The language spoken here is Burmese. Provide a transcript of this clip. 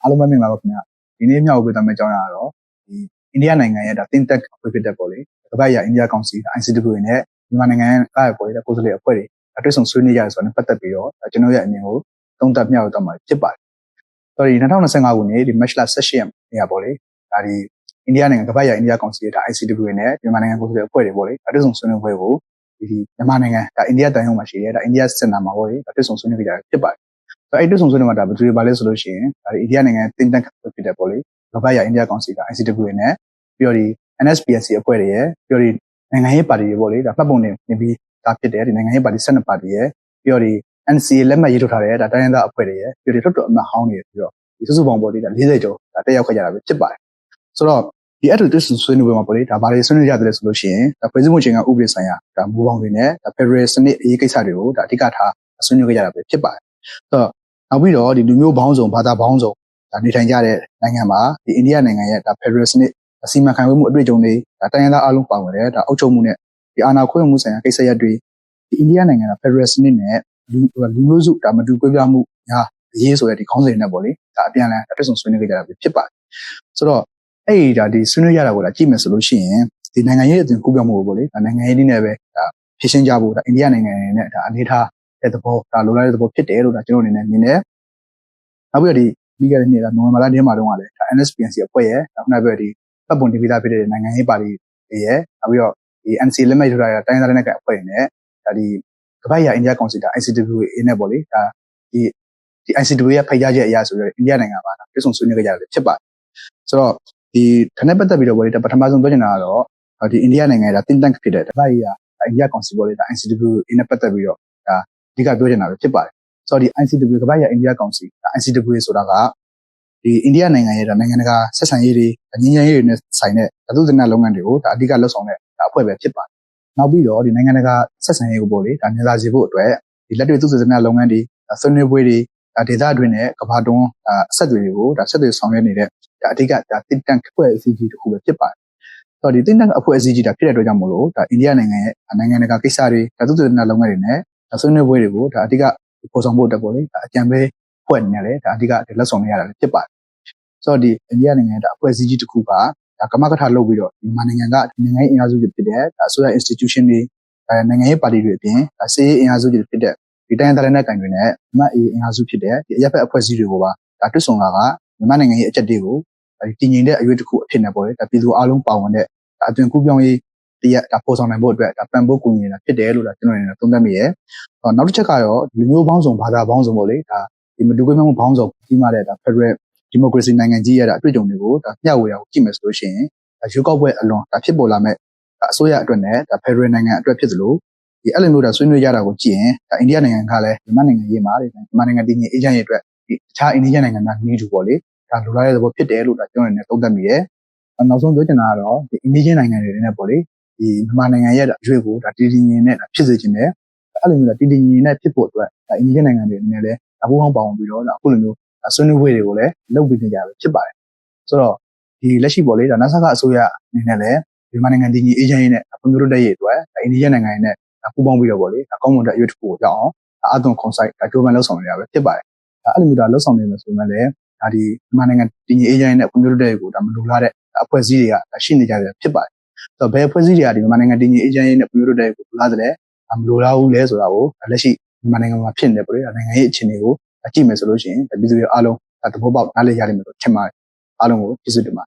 အားလုံးပဲမင်္ဂလာပါခင်ဗျာဒီနေ့မြောက်ပေးသွားမယ့်အကြောင်းအရာကတော့ဒီအိန္ဒိယနိုင်ငံရဲ့ဒါ think tank အဖွဲ့ဖြစ်တဲ့ပေါ့လေကမ္ဘာ့ရာအိန္ဒိယကောင်စီ ICW နဲ့မြန်မာနိုင်ငံရဲ့ကိုယ်စားလှယ်အဖွဲ့တွေတွေ့ဆုံဆွေးနွေးကြရဆိုတော့ပတ်သက်ပြီးတော့ကျွန်တော်ရဲ့အမြင်ကိုသုံးသပ်မြောက်သွားမှာဖြစ်ပါတယ်ဆိုတော့ဒီ2025ခုနှစ်ဒီ March 18 ရက်နေ့ပေါ့လေဒါဒီအိန္ဒိယနိုင်ငံကမ္ဘာ့ရာအိန္ဒိယကောင်စီရဲ့ဒါ ICW နဲ့မြန်မာနိုင်ငံကိုယ်စားလှယ်အဖွဲ့တွေပေါ့လေတွေ့ဆုံဆွေးနွေးပွဲကိုဒီမြန်မာနိုင်ငံဒါအိန္ဒိယတန်ရုံမှာရှိတဲ့ဒါအိန္ဒိယစင်တာမှာပေါ့လေတွေ့ဆုံဆွေးနွေးကြရဖြစ်ပါတယ်အဲ့ဒီဆုံဆွေးနွေးမှာဒါဘယ်သူတွေပါလဲဆိုလို့ရှိရင်ဒါအိန္ဒိယနိုင်ငံ think tank ဖြစ်တဲ့ပေါ့လေကမ္ဘာ့ရာအိန္ဒိယကောင်စီက ICW နဲ့ပြီးတော့ဒီ NSPSC အဖွဲ့တွေရဲ့ပြီးတော့ဒီနိုင်ငံရေးပါတီတွေပေါ့လေဒါမှတ်ပုံတင်နေပြီးဒါဖြစ်တယ်ဒီနိုင်ငံရေးပါတီ12ပါတီရဲ့ပြီးတော့ဒီ NCA လက်မှတ်ရေးထိုးထားတဲ့ဒါတိုင်းရင်းသားအဖွဲ့တွေရဲ့ပြီးတော့ဒီလွှတ်တော်အမတ်ဟောင်းတွေပြီးတော့ဒီစုစုပေါင်းပေါ့လေဒါ40ကျော်ဒါတက်ရောက်ခဲ့ကြတာပဲဖြစ်ပါတယ်ဆိုတော့ဒီအဲ့ဒီဆွေးနွေးပွဲမှာပေါ့လေဒါဘာတွေဆွေးနွေးကြတယ်ဆိုလို့ရှိရင်ဒါဖွဲ့စည်းမှုချိန်ကဥပဒေဆိုင်ရာဒါမူပေါင်းတွေနဲ့ဒါ Federal စနစ်အရေးကိစ္စတွေကိုဒါအဓိကထားဆွေးနွေးခဲ့ကြတာပဲဖြစ်ပါတယ်ဆိုတော့နောက်ပြီးတော့ဒီလူမျိုးပေါင်းစုံဘာသာပေါင်းစုံဒါနေထိုင်ကြတဲ့နိုင်ငံမှာဒီအိန္ဒိယနိုင်ငံရဲ့ဒါ Federal စနစ်အစီအမံခန့်ခွဲမှုအတွေ့အကြုံတွေဒါတိုင်းရင်းသားအားလုံးပါဝင်တယ်ဒါအုပ်ချုပ်မှုနဲ့ဒီအာဏာခွင့်မှုဆိုင်ရာကိစ္စရပ်တွေဒီအိန္ဒိယနိုင်ငံက Federal စနစ်နဲ့လူမျိုးစုဒါမတူကွဲပြားမှုညာအရေးဆိုတဲ့ဒီခေါင်းစဉ်နဲ့ပေါ့လေဒါအပြန်အလှန်တွေ့ဆုံဆွေးနွေးကြတာပဲဖြစ်ပါတယ်ဆိုတော့အဲ့ဒီဒါဒီဆွေးနွေးရတာကိုဒါကြည့်မယ်ဆိုလို့ရှိရင်ဒီနိုင်ငံရေးအသွင်ကူးပြောင်းမှုကိုပေါ့လေဒါနိုင်ငံရေးနည်းနဲ့ပဲဒါဖြည့်ရှင်းကြဖို့ဒါအိန္ဒိယနိုင်ငံနဲ့ဒါအနေထားတဲ့သဘောဒါလိုလားတဲ့သဘောဖြစ်တယ်လို့ဒါကျွန်တော်အနေနဲ့မြင်တယ်နောက်ပြီးတော့ဒီပြီးခဲ့တဲ့နေ့ဒါနိုဝင်ဘာလထဲမှာတုန်းကလည်းဒါ NSPNC အဖွဲ့ရဲ့နောက်နောက်ပြီးတော့ဒီပတ်ပုံဒီဗီဇာဖြစ်တဲ့နိုင်ငံရေးပါတီတွေရဲ့နောက်ပြီးတော့ဒီ NCA လက်မှတ်ထိုးထားတဲ့တိုင်းဒေသနဲ့အဖွဲ့တွေနဲ့ဒါဒီကမ္ဘာ့ရာအိန္ဒိယကောင်စီဒါ ICW နဲ့ပေါ့လေဒါဒီ ICW ရဲ့ဖိတ်ကြားချက်အရဆိုပြီးတော့အိန္ဒိယနိုင်ငံမှာပြည်ဆုံဆွေးနွေးကြရတယ်ဖြစ်ပါတယ်ဆိုတော့ဒီဒါနဲ့ပတ်သက်ပြီးတော့ပေါ့လေဒါပထမဆုံးပြောချင်တာကတော့ဒီအိန္ဒိယနိုင်ငံရဲ့ဒါ think tank ဖြစ်တဲ့ကမ္ဘာ့ရာအိန္ဒိယကောင်စီပေါ့လေဒါ ICW နဲ့ပတ်သက်ပြီးတော့ဒါအဓိကပြောချင်တာပဲဖြစ်ပါတယ်ဆိုတော့ဒီ ICW ကမ္ဘာ့ရာအိန္ဒိယကောင်စီ ICW ဆိုတာကဒီအိန္ဒိယနိုင်ငံရဲ့ဒါနိုင်ငံတကာဆက်ဆံရေးတွေငြိမ်းချမ်းရေးတွေနဲ့ဆိုင်တဲ့သုတေသနလုပ်ငန်းတွေကိုဒါအဓိကလှုပ်ဆောင်တဲ့ဒါအဖွဲ့ပဲဖြစ်ပါတယ်နောက်ပြီးတော့ဒီနိုင်ငံတကာဆက်ဆံရေးကိုပေါ့လေဒါမြန်လာစေဖို့အတွက်ဒီလက်တွေ့သုတေသနလုပ်ငန်းတွေဆွေးနွေးပွဲတွေဒေသအတွင်းနဲ့ကမ္ဘာတွင်းအဆက်အသွယ်တွေကိုဒါဆက်သွယ်ဆောင်ရွက်နေတဲ့ဒါအဓိကဒါ think tank အဖွဲ့အစည်းကြီးတစ်ခုပဲဖြစ်ပါတယ်ဆိုတော့ဒီ think tank အဖွဲ့အစည်းကြီးဒါဖြစ်တဲ့အတွက်ကြောင့်မို့လို့ဒါအိန္ဒိယနိုင်ငံရဲ့နိုင်ငံတကာကိစ္စတွေဒါသုတေသနလုပ်ငန်းတွေနဲ့ဆွေးနွေးပွဲတွေကိုဒါအဓိကပေါ်ဆောင်ဖို့အတွက်ပေါ့လေဒါအကြံပေးဖွဲ့နေတယ်ဒါအဓိကလက်ဆောင်နေရတာလည်းဖြစ်ပါတယ်ဆိုတော့ဒီအိန္ဒိယနိုင်ငံရဲ့ဒါအဖွဲ့အစည်းကြီးတစ်ခုကဒါကမ္ဘာကထလုပ်ပြီးတော့ဒီမြန်မာနိုင်ငံကနိုင်ငံရေးအင်အားစုတွေဖြစ်တဲ့ဒါအစိုးရ institution တွေနိုင်ငံရေးပါတီတွေအပြင်ဒါစစ်ရေးအင်အားစုတွေဖြစ်တဲ့ဒီတိုင်းဒေသနဲ့ကင်တွေနဲ့မြန်မာအင်အားစုဖြစ်တဲ့ဒီအရပ်ဘက်အဖွဲ့အစည်းတွေကိုပါဒါတွတ်ဆုံတာကမြန်မာနိုင်ငံရဲ့အချက်တွေကိုဒီတည်ငြိမ်တဲ့အရွေးတစ်ခုအဖြစ်နဲ့ပေါ့လေဒါပြည်သူအားလုံးပါဝင်တဲ့ဒါအသွင်ကူးပြောင်းရေးတရားဒါပေါ်ဆောင်နိုင်ဖို့အတွက်ဒါပံ့ပိုးကူညီနေတာဖြစ်တယ်လို့ဒါကျွန်တော်အနေနဲ့သုံးသပ်မိရဲနောက်တစ်ချက်ကတော့လူမျိုးပေါင်းစုံဘာသာပေါင်းစုံပေါ့လေဒါဒီမတူကွဲပြားမှုပေါင်းစုံကြီးမားတဲ့ဒါ Federal Democracy နိုင်ငံကြီးရဲ့ဒါအတွေ့အကြုံတွေကိုဒါမျှဝေအောင်ကြည့်မယ်ဆိုလို့ရှိရင်ဒါရွေးကောက်ပွဲအလွန်ဒါဖြစ်ပေါ်လာမဲ့ဒါအစိုးရအတွက်နဲ့ဒါ Federal နိုင်ငံအတွက်ဖြစ်သလိုဒီအဲ့လိုမျိုးဒါဆွေးနွေးကြတာကိုကြည့်ရင်ဒါအိန္ဒိယနိုင်ငံကလည်းမြန်မာနိုင်ငံရေးမှာမြန်မာနိုင်ငံတည်ငြိမ်အေးချမ်းရေးအတွက်ဒီတခြားအိန္ဒိယနိုင်ငံများနေတူပေါ့လေဒါလိုလားတဲ့သဘောဖြစ်တယ်လို့ဒါကျွန်တော်အနေနဲ့သုံးသပ်မိရဲနောက်ဆုံးပြောချင်တာကတော့ဒီအိန္ဒိယနိုင်ငံတွေနဲ့ပေါ့လေဒီမြန်မာနိုင်ငံရဲ့အရွေးကိုဒါတည်တည်ငြိမ်နဲ့ဖြစ်စေချင်တယ်အဲ့လိုမျိုးဒါတည်တည်ငြိမ်နဲ့ဖြစ်ဖို့အတွက်ဒါအိန္ဒိယနိုင်ငံတွေအနေနဲ့လည်းဒါပူးပေါင်းပါဝင်ပြီးတော့ဒါအခုလိုမျိုးဆွေးနွေးပွဲတွေကိုလည်းလုပ်ပြီးနေကြပဲဖြစ်ပါတယ်ဆိုတော့ဒီလက်ရှိပေါ့လေဒါနာဆာကအစိုးရအနေနဲ့လည်းမြန်မာနိုင်ငံတည်ငြိမ်အေးချမ်းရေးနဲ့ဖွံ့ဖြိုးတိုးတက်ရေးအတွက်အိန္ဒိယနိုင်ငံနဲ့ပူးပေါင်းပြီးတော့ပေါ့လေဒါကောင်းမွန်တဲ့အရွေးတစ်ခုကိုကြောက်အောင်အသွင်ခွန်ဆိုင်ဒါဂျိုးမန်လောက်ဆောင်နေရပဲဖြစ်ပါတယ်အဲ့လိုမျိုးဒါလောက်ဆောင်နေလို့ဆိုမှလည်းဒါဒီမြန်မာနိုင်ငံတည်ငြိမ်အေးချမ်းရေးနဲ့ဖွံ့ဖြိုးတိုးတက်ရေးကိုဒါမလိုလားတဲ့အဖွဲ့အစည်းတွေကရှိနေကြတယ်ဖြစ်ပါတယ်ဆိုတော့ဘယ်အဖွဲ့အစည်းတွေကဒီမြန်မာနိုင်ငံတည်ငြိမ်အေးချမ်းရေးနဲ့ဖွံ့ဖြိုးတိုးတက်ရေးကိုလိုလားတယ်မလိုလားဘူးလဲဆိုတာကိုလက်ရှိမြန်မာနိုင်ငံမှာဖြစ်နေပေါ့လေနိုင်ငံရေးအခြေအနေကိုကြည့်မယ်ဆိုလို့ရှိရင်ပြည်သူတွေအားလုံးသဘောပေါက်နားလည်ရလိမ့်မယ်လို့ထင်ပါတယ်အားလုံးကိုကျေးဇူးတင်ပါ